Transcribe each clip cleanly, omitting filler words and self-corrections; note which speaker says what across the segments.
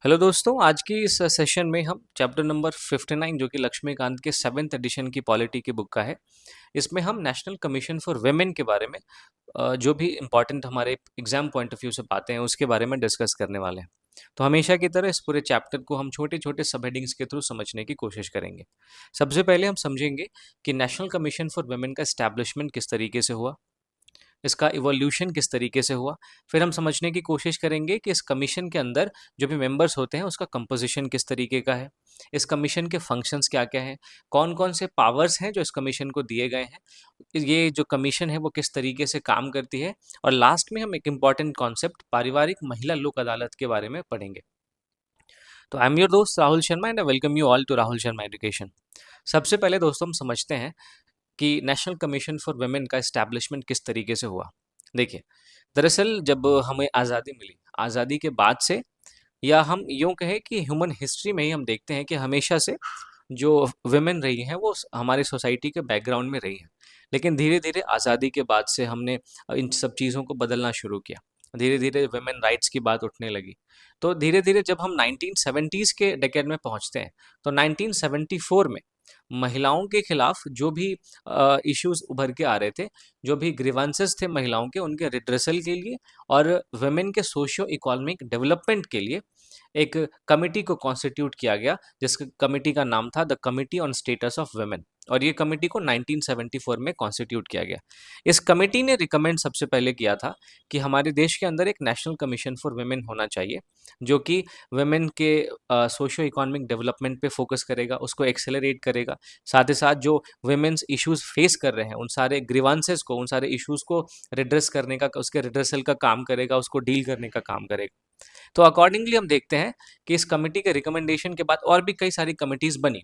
Speaker 1: Hello दोस्तों, आज की इस सेशन में हम चैप्टर नंबर 59 जो कि लक्ष्मीकांत के 7th एडिशन की पॉलिटी की बुक का है, इसमें हम नेशनल कमीशन फॉर वुमेन के बारे में जो भी इम्पोर्टेंट हमारे एग्जाम पॉइंट ऑफ व्यू से बातें हैं उसके बारे में डिस्कस करने वाले हैं। तो हमेशा की तरह इस पूरे चैप्टर को हम छोटे छोटे सब हेडिंग्स के थ्रू समझने की कोशिश करेंगे। सबसे पहले हम समझेंगे कि नेशनल कमीशन फॉर वुमेन का एस्टैब्लिशमेंट किस तरीके से हुआ, इसका इवोल्यूशन किस तरीके से हुआ। फिर हम समझने की कोशिश करेंगे कि इस कमीशन के अंदर जो भी मेंबर्स होते हैं उसका कंपोजिशन किस तरीके का है, इस कमीशन के फंक्शंस क्या क्या हैं, कौन कौन से पावर्स हैं जो इस कमीशन को दिए गए हैं, ये जो कमीशन है वो किस तरीके से काम करती है, और लास्ट में हम एक इम्पॉर्टेंट कॉन्सेप्ट पारिवारिक महिला लोक अदालत के बारे में पढ़ेंगे। तो आई एम योर दोस्त Rahul Sharma and I welcome you all to Rahul Sharma education. सबसे पहले दोस्तों हम समझते हैं कि नेशनल कमीशन फॉर वुमेन का इस्टेब्लिशमेंट किस तरीके से हुआ। देखिए, दरअसल जब हमें आज़ादी मिली, आज़ादी के बाद से, या हम यूँ कहें कि ह्यूमन हिस्ट्री में ही हम देखते हैं कि हमेशा से जो वुमेन रही हैं वो हमारी सोसाइटी के बैकग्राउंड में रही हैं। लेकिन धीरे धीरे आज़ादी के बाद से हमने इन सब चीज़ों को बदलना शुरू किया। धीरे धीरे वुमेन राइट्स की बात उठने लगी। तो धीरे धीरे जब हम 1970s के डेकेड में पहुंचते हैं, तो 1974 में महिलाओं के खिलाफ जो भी इश्यूज उभर के आ रहे थे, जो भी ग्रीवांसेस थे महिलाओं के, उनके रिड्रेसल के लिए और वुमेन के सोशियो इकोनॉमिक डेवलपमेंट के लिए एक कमिटी को कॉन्स्टिट्यूट किया गया, जिस कमिटी का नाम था the committee on status of women, और ये कमिटी को 1974 में कॉन्स्टिट्यूट किया गया। इस कमिटी ने रिकमेंड सबसे पहले किया था कि हमारे देश के अंदर एक नेशनल कमीशन फॉर वुमेन होना चाहिए, जो कि वुमेन के सोशियो इकोनॉमिक डेवलपमेंट पे फोकस करेगा, उसको एक्सेलरेट करेगा। साथ ही साथ जो वुमेन्स इश्यूज फेस कर रहे हैं उन सारे ग्रीवांसेस को, उन सारे इश्यूज को रिड्रेस करने का, उसके रिड्रेसल का काम करेगा, उसको डील करने का काम करेगा। तो अकॉर्डिंगली हम देखते हैं कि इस कमिटी के रिकमेंडेशन के बाद और भी कई सारी कमिटीज बनी।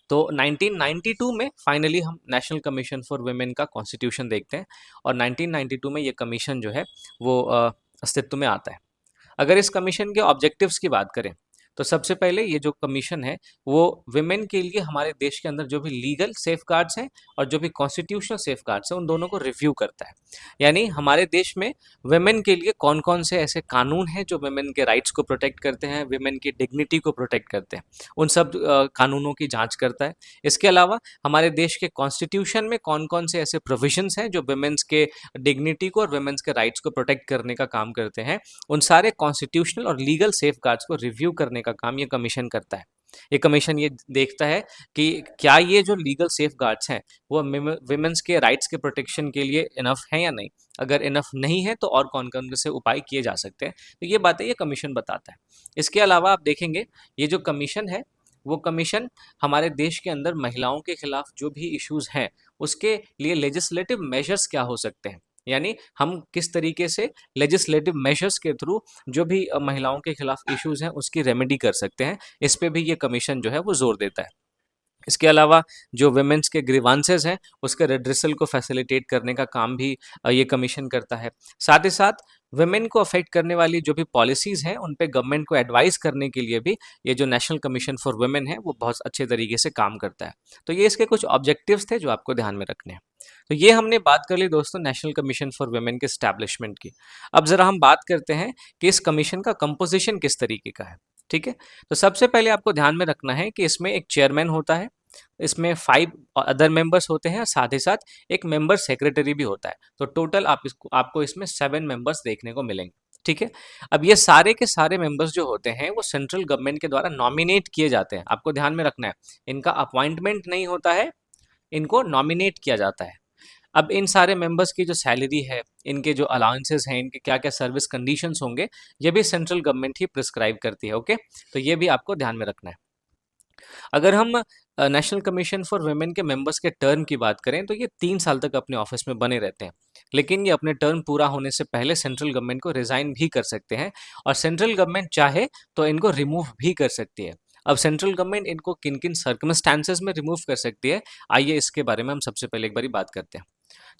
Speaker 1: तो 1992 में फाइनली हम नेशनल कमीशन फॉर वुमेन का कॉन्स्टिट्यूशन देखते हैं, और 1992 में ये कमीशन जो है वो अस्तित्व में आता है। अगर इस कमीशन के ऑब्जेक्टिव्स की बात करें, तो सबसे पहले ये जो कमीशन है वो विमेन के लिए हमारे देश के अंदर जो भी लीगल सेफगार्ड्स हैं और जो भी कॉन्स्टिट्यूशनल सेफगार्ड्स हैं उन दोनों को रिव्यू करता है। यानी हमारे देश में विमेन के लिए कौन कौन से ऐसे कानून हैं जो विमेन के राइट्स को प्रोटेक्ट करते हैं, विमेन की डिग्निटी को प्रोटेक्ट करते हैं, उन सब कानूनों की जांच करता है। इसके अलावा हमारे देश के कॉन्स्टिट्यूशन में कौन कौन से ऐसे प्रोविजंस हैं जो विमेन्स के डिग्निटी को और विमेन्स के राइट्स को प्रोटेक्ट करने का काम करते हैं, उन सारे कॉन्स्टिट्यूशनल और लीगल सेफगार्ड्स को रिव्यू करने का काम ये कमीशन करता है। ये कमीशन ये देखता है कि क्या ये जो लीगल सेफगार्ड्स हैं वो विमेन्स के राइट्स के प्रोटेक्शन के लिए इनफ है या नहीं। अगर इनफ नहीं है तो और कौन कौन से उपाय किए जा सकते हैं, तो ये बातें ये कमीशन बताता है। इसके अलावा आप देखेंगे ये जो कमीशन है वो कमीशन हमारे देश के अंदर महिलाओं के खिलाफ जो भी इश्यूज हैं उसके लिए लेजिस्लेटिव मेजर्स क्या हो सकते हैं, यानी हम किस तरीके से लेजिस्लेटिव मेजर्स के थ्रू जो भी महिलाओं के खिलाफ इश्यूज हैं उसकी रेमेडी कर सकते हैं। इस पे भी ये कमीशन जो है वो जोर देता है। इसके अलावा जो वुमेन्स के ग्रीवांसेस हैं उसके रिड्रेसल को फैसिलिटेट करने का काम भी ये कमीशन करता है। साथ ही साथ वुमेन को अफेक्ट करने वाली जो भी पॉलिसीज़ हैं उन पे गवर्नमेंट को एडवाइस करने के लिए भी ये जो नेशनल कमीशन फॉर वुमेन है वो बहुत अच्छे तरीके से काम करता है। तो ये इसके कुछ ऑब्जेक्टिव्स थे जो आपको ध्यान में रखने हैं। तो ये हमने बात कर ली दोस्तों नेशनल कमीशन फॉर वुमेन के स्टैब्लिशमेंट की। अब ज़रा हम बात करते हैं कि इस कमीशन का कंपोजिशन किस तरीके का है। ठीक है, तो सबसे पहले आपको ध्यान में रखना है कि इसमें एक चेयरमैन होता है, इसमें 5 अदर मेंबर्स होते हैं, साथ ही साथ एक मेंबर सेक्रेटरी भी होता है। तो टोटल आपको इसमें 7 मेंबर्स देखने को मिलेंगे। ठीक है, अब ये सारे के सारे मेंबर्स जो होते हैं वो सेंट्रल गवर्नमेंट के द्वारा नॉमिनेट किए जाते हैं। आपको ध्यान में रखना है, इनका अपॉइंटमेंट नहीं होता है, इनको नॉमिनेट किया जाता है। अब इन सारे मेंबर्स की जो सैलरी है, इनके जो अलाउंसेस हैं, इनके क्या क्या सर्विस कंडीशंस होंगे, ये भी सेंट्रल गवर्नमेंट ही प्रिस्क्राइब करती है। ओके, तो ये भी आपको ध्यान में रखना है। अगर हम नेशनल कमीशन फॉर वुमेन के मेंबर्स के टर्म की बात करें तो ये 3 साल तक अपने ऑफिस में बने रहते हैं, लेकिन ये अपने टर्म पूरा होने से पहले सेंट्रल गवर्नमेंट को रिजाइन भी कर सकते हैं, और सेंट्रल गवर्नमेंट चाहे तो इनको रिमूव भी कर सकती है। अब सेंट्रल गवर्नमेंट इनको किन किन सर्कमस्टांसेस में रिमूव कर सकती है, आइए इसके बारे में हम सबसे पहले एक बारी बात करते हैं।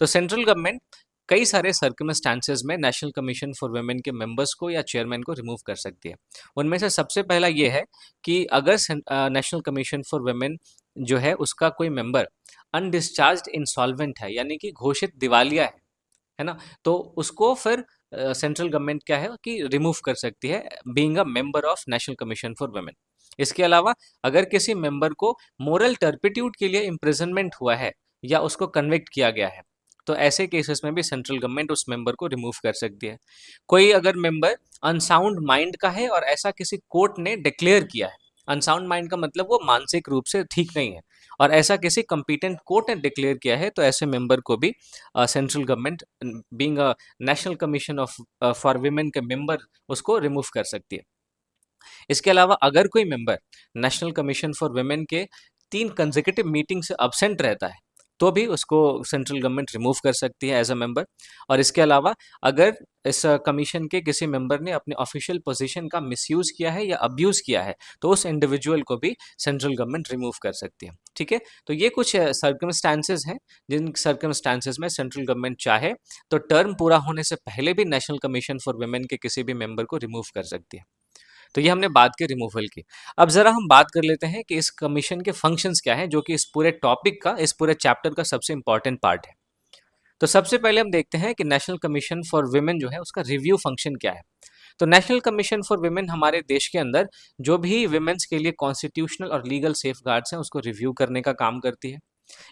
Speaker 1: तो सेंट्रल गवर्नमेंट कई सारे सर्कमस्टांसेस में नेशनल कमीशन फॉर वुमेन के मेंबर्स को या चेयरमैन को रिमूव कर सकती है। उनमें से सबसे पहला ये है कि अगर नेशनल कमीशन फॉर वुमेन जो है उसका कोई मेंबर अनडिस्चार्ज्ड इंसॉल्वेंट है, यानी कि घोषित दिवालिया है ना, तो उसको फिर सेंट्रल गवर्नमेंट क्या है कि रिमूव कर सकती है, being a member of national commission for women. इसके अलावा अगर किसी मेंबर को मोरल टर्पिट्यूड के लिए इम्प्रिजनमेंट हुआ है या उसको कन्विक्ट किया गया है, तो ऐसे केसेस में भी सेंट्रल गवर्नमेंट उस मेंबर को रिमूव कर सकती है। कोई अगर मेंबर अनसाउंड माइंड का है और ऐसा किसी कोर्ट ने डिक्लेयर किया है, अनसाउंड माइंड का मतलब वो मानसिक रूप से ठीक नहीं है, और ऐसा किसी कंपिटेंट कोर्ट ने डिक्लेयर किया है, तो ऐसे मेंबर को भी central government being a national commission of for women के मेंबर उसको रिमूव कर सकती है। इसके अलावा अगर कोई member national commission for women के 3 कंसेक्यूटिव मीटिंग से अब्सेंट रहता है, तो भी उसको सेंट्रल गवर्नमेंट रिमूव कर सकती है एज अ मेंबर। और इसके अलावा अगर इस कमीशन के किसी मेंबर ने अपने ऑफिशियल पोजीशन का मिसयूज किया है या अब्यूज किया है, तो उस इंडिविजुअल को भी सेंट्रल गवर्नमेंट रिमूव कर सकती है। ठीक है, तो ये कुछ सर्कमस्टांसेस हैं जिन सर्कमस्टांसेस में सेंट्रल गवर्नमेंट चाहे तो टर्म पूरा होने से पहले भी नेशनल कमीशन फॉर वुमेन के किसी भी मेंबर को रिमूव कर सकती है। तो ये हमने बात की रिमूवल की। अब ज़रा हम बात कर लेते हैं कि इस कमीशन के फंक्शंस क्या हैं, जो कि इस पूरे टॉपिक का, इस पूरे चैप्टर का सबसे इंपॉर्टेंट पार्ट है। तो सबसे पहले हम देखते हैं कि नेशनल कमीशन फॉर वुमेन जो है उसका रिव्यू फंक्शन क्या है। तो नेशनल कमीशन फॉर वुमेन हमारे देश के अंदर जो भी वुमेन्स के लिए कॉन्स्टिट्यूशनल और लीगल सेफगार्ड्स हैं उसको रिव्यू करने का काम करती है।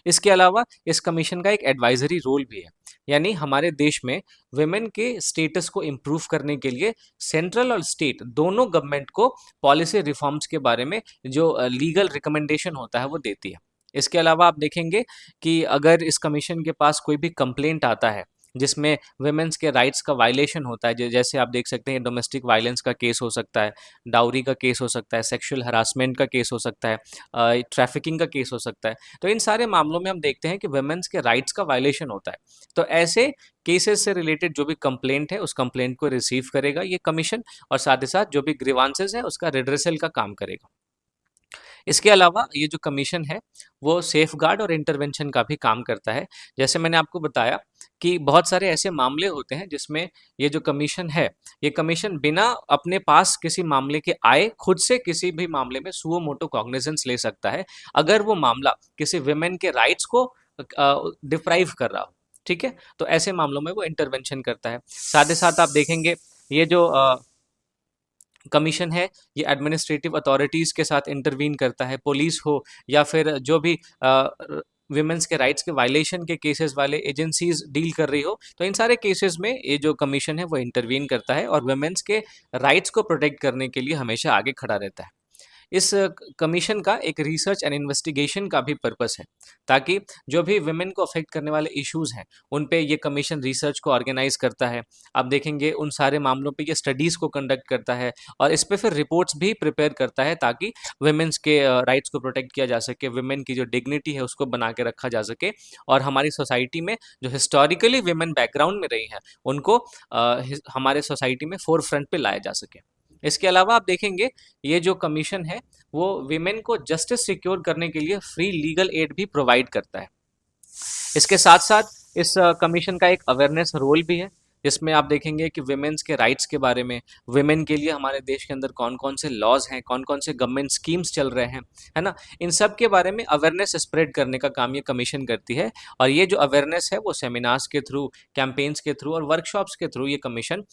Speaker 1: इसके अलावा इस कमीशन का एक एडवाइजरी रोल भी है, यानी हमारे देश में वुमेन के स्टेटस को इम्प्रूव करने के लिए सेंट्रल और स्टेट दोनों गवर्नमेंट को पॉलिसी रिफॉर्म्स के बारे में जो लीगल रिकमेंडेशन होता है वो देती है। इसके अलावा आप देखेंगे कि अगर इस कमीशन के पास कोई भी कंप्लेंट आता है जिसमें वुमेन्स के राइट्स का वायलेशन होता है, जैसे आप देख सकते हैं डोमेस्टिक वायलेंस का केस हो सकता है, डाउरी का केस हो सकता है, सेक्सुअल हरासमेंट का केस हो सकता है, ट्रैफिकिंग का केस हो सकता है, तो इन सारे मामलों में हम देखते हैं कि वुमेन्स के राइट्स का वायलेशन होता है। तो ऐसे केसेस से रिलेटेड जो भी कंप्लेंट है उस कंप्लेंट को रिसीव करेगा ये कमीशन, और साथ ही साथ जो भी ग्रीवांसेस है उसका रिड्रेसल का काम करेगा। इसके अलावा ये जो कमीशन है वो सेफगार्ड और इंटरवेंशन का भी काम करता है। जैसे मैंने आपको बताया कि बहुत सारे ऐसे मामले होते हैं जिसमें ये जो कमीशन है, ये कमीशन बिना अपने पास किसी मामले के आए खुद से किसी भी मामले में सुओ मोटो कॉग्निजेंस ले सकता है, अगर वो मामला किसी विमेन के राइट्स को डिप्राइव कर रहा हो। ठीक है, तो ऐसे मामलों में वो इंटरवेंशन करता है। साथ ही साथ आप देखेंगे ये जो कमीशन है ये एडमिनिस्ट्रेटिव अथॉरिटीज़ के साथ इंटरवीन करता है, पुलिस हो या फिर जो भी विमेंस के राइट्स के वायलेशन के केसेस वाले एजेंसीज डील कर रही हो, तो इन सारे केसेस में ये जो कमीशन है वो इंटरवीन करता है और विमेंस के राइट्स को प्रोटेक्ट करने के लिए हमेशा आगे खड़ा रहता है। इस कमीशन का एक रिसर्च एंड इन्वेस्टिगेशन का भी पर्पस है, ताकि जो भी वुमेन को अफेक्ट करने वाले इश्यूज हैं उन पे ये कमीशन रिसर्च को ऑर्गेनाइज करता है। आप देखेंगे उन सारे मामलों पे ये स्टडीज़ को कंडक्ट करता है और इस पे फिर रिपोर्ट्स भी प्रिपेयर करता है, ताकि वुमेन्स के राइट्स को प्रोटेक्ट किया जा सके, वुमेन की जो डिग्निटी है उसको बना के रखा जा सके, और हमारी सोसाइटी में जो हिस्टोरिकली वुमेन बैकग्राउंड में रही हैं उनको हमारे सोसाइटी में फोर फ्रंट पे लाया जा सके। इसके अलावा आप देखेंगे ये जो कमीशन है वो विमेन को जस्टिस सिक्योर करने के लिए फ्री लीगल एड भी प्रोवाइड करता है। इसके साथ साथ इस कमीशन का एक अवेयरनेस रोल भी है, जिसमें आप देखेंगे कि विमेन्स के राइट्स के बारे में, विमेन के लिए हमारे देश के अंदर कौन कौन से लॉज हैं, कौन कौन से गवर्नमेंट स्कीम्स चल रहे हैं, है ना, इन सब के बारे में अवेयरनेस स्प्रेड करने का काम ये कमीशन करती है। और ये जो अवेयरनेस है वो सेमिनार्स के थ्रू, कैंपेन्स के थ्रू और वर्कशॉप्स के थ्रू ये कमीशन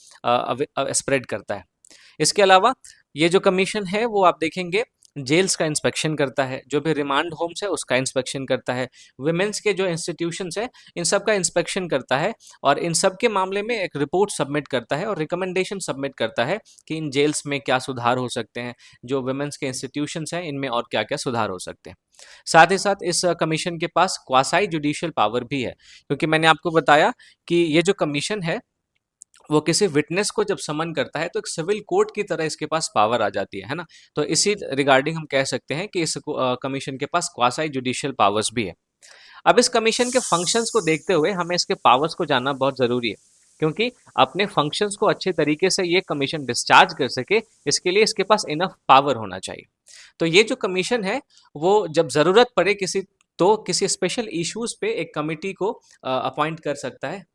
Speaker 1: स्प्रेड करता है। इसके अलावा ये जो कमीशन है वो आप देखेंगे जेल्स का इंस्पेक्शन करता है, जो भी रिमांड होम्स है उसका इंस्पेक्शन करता है, वुमेन्स के जो इंस्टीट्यूशंस है इन सब का इंस्पेक्शन करता है, और इन सब के मामले में एक रिपोर्ट सबमिट करता है और रिकमेंडेशन सबमिट करता है कि इन जेल्स में क्या सुधार हो सकते हैं, जो वुमेन्स के इंस्टीट्यूशंस हैं इनमें और क्या क्या सुधार हो सकते हैं। साथ ही साथ इस कमीशन के पास क्वासाई जुडिशियल पावर भी है, क्योंकि मैंने आपको बताया कि ये जो कमीशन है वो किसी विटनेस को जब समन करता है तो एक सिविल कोर्ट की तरह इसके पास पावर आ जाती है ना। तो इसी रिगार्डिंग हम कह सकते हैं कि इस कमीशन के पास क्वासाई जुडिशियल पावर्स भी है। अब इस कमीशन के फंक्शंस को देखते हुए हमें इसके पावर्स को जानना बहुत ज़रूरी है, क्योंकि अपने फंक्शंस को अच्छे तरीके से ये कमीशन डिस्चार्ज कर सके इसके लिए इसके पास इनफ पावर होना चाहिए। तो ये जो कमीशन है वो जब ज़रूरत पड़े किसी स्पेशल इश्यूज पे एक कमिटी को अपॉइंट कर सकता है।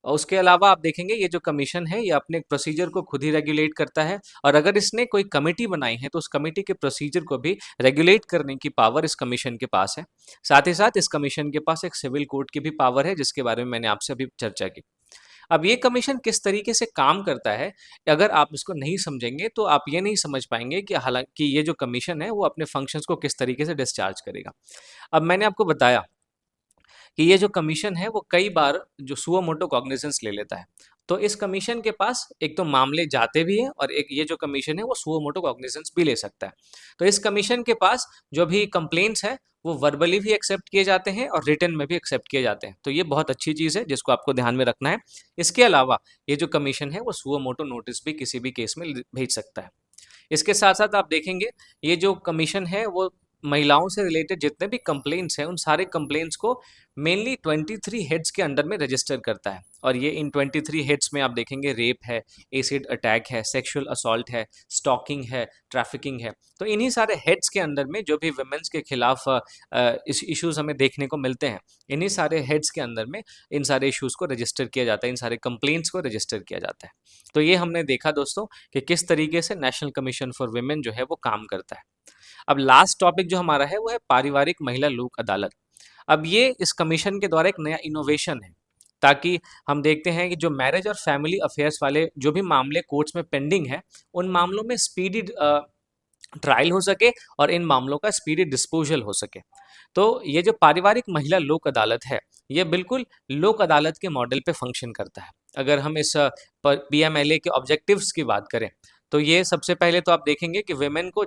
Speaker 1: और उसके अलावा आप देखेंगे ये जो कमीशन है ये अपने प्रोसीजर को खुद ही रेगुलेट करता है, और अगर इसने कोई कमेटी बनाई है तो उस कमेटी के प्रोसीजर को भी रेगुलेट करने की पावर इस कमीशन के पास है। साथ ही साथ इस कमीशन के पास एक सिविल कोर्ट की भी पावर है, जिसके बारे में मैंने आपसे अभी चर्चा की। अब ये कमीशन किस तरीके से काम करता है, अगर आप इसको नहीं समझेंगे तो आप ये नहीं समझ पाएंगे कि हालांकि ये जो कमीशन है वो अपने फंक्शंस को किस तरीके से डिस्चार्ज करेगा। अब मैंने आपको बताया कि ये जो कमीशन है वो कई बार जो सुओ मोटो कॉग्निजेंस ले लेता है। तो इस कमीशन के पास एक तो मामले जाते भी हैं और एक ये जो कमीशन है वो सुओ मोटो कॉग्निजेंस भी ले सकता है। तो इस कमीशन के पास जो भी कंप्लेंट्स है वो वर्बली भी एक्सेप्ट किए जाते हैं और रिटन में भी एक्सेप्ट किए जाते हैं। तो ये बहुत अच्छी चीज़ है जिसको आपको ध्यान में रखना है। इसके अलावा ये जो कमीशन है वो सुओ मोटो नोटिस भी किसी भी केस में भेज सकता है। इसके साथ साथ आप देखेंगे ये जो कमीशन है वो महिलाओं से रिलेटेड जितने भी कंप्लेंट्स हैं उन सारे कंप्लेंट्स को मेनली 23 हेड्स के अंडर में रजिस्टर करता है। और ये इन 23 हेड्स में आप देखेंगे रेप है, एसिड अटैक है, सेक्सुअल असॉल्ट है, स्टॉकिंग है, ट्रैफिकिंग है। तो इन्हीं सारे हेड्स के अंदर में जो भी वुमेन्स के खिलाफ इस इश्यूज हमें देखने को मिलते हैं, इन्हीं सारे हेड्स के अंदर में इन सारे इश्यूज को रजिस्टर किया जाता है, इन सारे कंप्लेंट्स को रजिस्टर किया जाता है। तो ये हमने देखा दोस्तों कि किस तरीके से नेशनल कमीशन फॉर वुमेन जो है वो काम करता है। अब लास्ट टॉपिक जो हमारा है वो है पारिवारिक महिला लोक अदालत। अब ये इस कमीशन के द्वारा एक नया इनोवेशन है, ताकि हम देखते हैं कि जो मैरिज और फैमिली अफेयर्स वाले जो भी मामले कोर्ट्स में पेंडिंग है उन मामलों में स्पीडी ट्रायल हो सके और इन मामलों का स्पीडी डिस्पोजल हो सके। तो ये जो पारिवारिक महिला लोक अदालत है ये बिल्कुल लोक अदालत के मॉडल पे फंक्शन करता है। अगर हम इस पीएमएलए के ऑब्जेक्टिव्स की बात करें तो ये सबसे पहले तो आप देखेंगे कि वुमेन को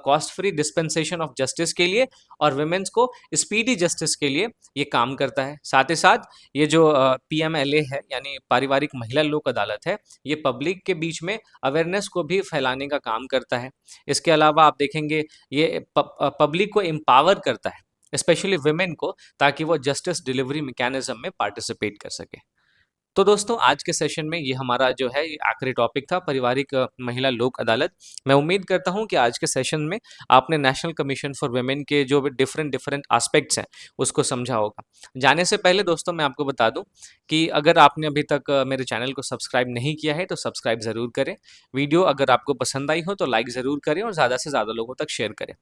Speaker 1: cost free dispensation of justice के लिए और वुमेन्स को स्पीडी जस्टिस के लिए ये काम करता है। साथ ही साथ ये जो पीएमएलए है यानी पारिवारिक महिला लोक अदालत है ये पब्लिक के बीच में अवेयरनेस को भी फैलाने का काम करता है। इसके अलावा आप देखेंगे ये पब्लिक को एम्पावर करता है, स्पेशली वुमेन को, ताकि वो जस्टिस डिलीवरी मैकेनिज्म में पार्टिसिपेट कर सके। तो दोस्तों आज के सेशन में ये हमारा जो है ये आखिरी टॉपिक था, पारिवारिक महिला लोक अदालत। मैं उम्मीद करता हूँ कि आज के सेशन में आपने नेशनल कमीशन फॉर वुमेन के जो भी डिफरेंट डिफरेंट एस्पेक्ट्स हैं उसको समझा होगा। जाने से पहले दोस्तों मैं आपको बता दूं कि अगर आपने अभी तक मेरे चैनल को सब्सक्राइब नहीं किया है तो सब्सक्राइब ज़रूर करें। वीडियो अगर आपको पसंद आई हो तो लाइक ज़रूर करें और ज़्यादा से ज़्यादा लोगों तक शेयर करें।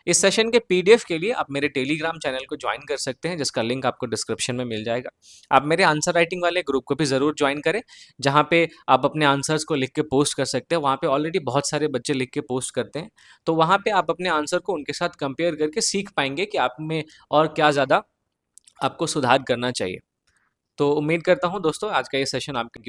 Speaker 1: इस सेशन के पीडीएफ के लिए आप मेरे टेलीग्राम चैनल को ज्वाइन कर सकते हैं जिसका लिंक आपको डिस्क्रिप्शन में मिल जाएगा। आप मेरे आंसर राइटिंग वाले ग्रुप को भी ज़रूर ज्वाइन करें, जहाँ पे आप अपने आंसर्स को लिख के पोस्ट कर सकते हैं। वहाँ पे ऑलरेडी बहुत सारे बच्चे लिख के पोस्ट करते हैं, तो वहाँ पे आप अपने आंसर को उनके साथ कंपेयर करके सीख पाएंगे कि आप में और क्या ज़्यादा आपको सुधार करना चाहिए। तो उम्मीद करता हूँ दोस्तों आज का ये सेशन आपके